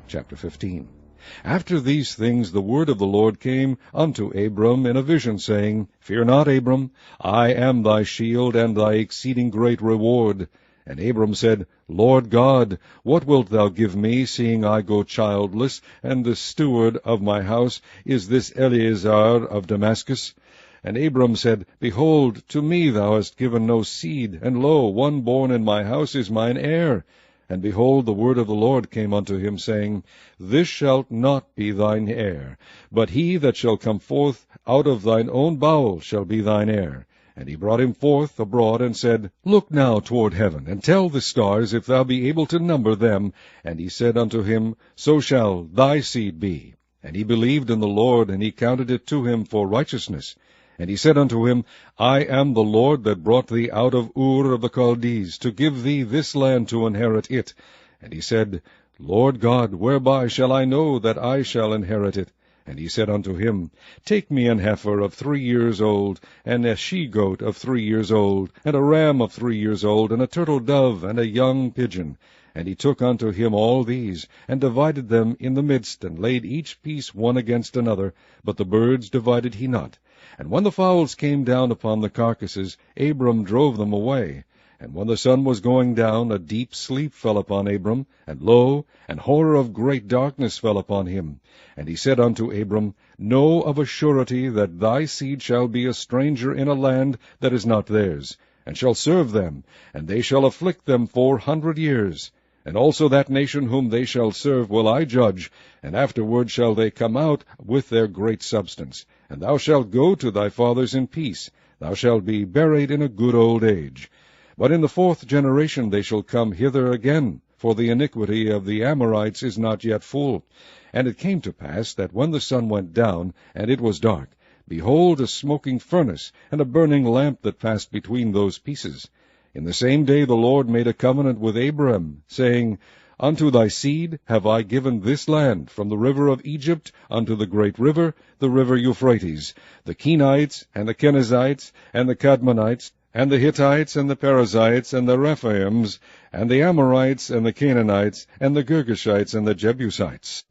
Chapter 15. After these things the word of the Lord came unto Abram in a vision, saying, Fear not, Abram, I am thy shield and thy exceeding great reward. And Abram said, Lord God, what wilt thou give me, seeing I go childless, and the steward of my house is this Eleazar of Damascus? And Abram said, Behold, to me thou hast given no seed, and lo, one born in my house is mine heir. And behold, the word of the Lord came unto him, saying, This shall not be thine heir, but he that shall come forth out of thine own bowels shall be thine heir. And he brought him forth abroad, and said, Look now toward heaven, and tell the stars, if thou be able to number them. And he said unto him, So shall thy seed be. And he believed in the Lord, and he counted it to him for righteousness. And he said unto him, I am the Lord that brought thee out of Ur of the Chaldees, to give thee this land to inherit it. And he said, Lord God, whereby shall I know that I shall inherit it? And he said unto him, Take me an heifer of 3 years old, and a she-goat of 3 years old, and a ram of 3 years old, and a turtle-dove, and a young pigeon. And he took unto him all these, and divided them in the midst, and laid each piece one against another, but the birds divided he not. And when the fowls came down upon the carcasses, Abram drove them away. And when the sun was going down, a deep sleep fell upon Abram, and lo, an horror of great darkness fell upon him. And he said unto Abram, Know of a surety that thy seed shall be a stranger in a land that is not theirs, and shall serve them, and they shall afflict them 400 years. And also that nation whom they shall serve will I judge, and afterward shall they come out with their great substance. And thou shalt go to thy fathers in peace. Thou shalt be buried in a good old age. But in the 4th generation they shall come hither again, for the iniquity of the Amorites is not yet full. And it came to pass that when the sun went down, and it was dark, behold, a smoking furnace, and a burning lamp that passed between those pieces. In the same day the Lord made a covenant with Abram, saying, Unto thy seed have I given this land, from the river of Egypt unto the great river, the river Euphrates, the Kenites, and the Kenizzites, and the Kadmonites, and the Hittites, and the Perizzites, and the Rephaims, and the Amorites, and the Canaanites, and the Girgashites, and the Jebusites.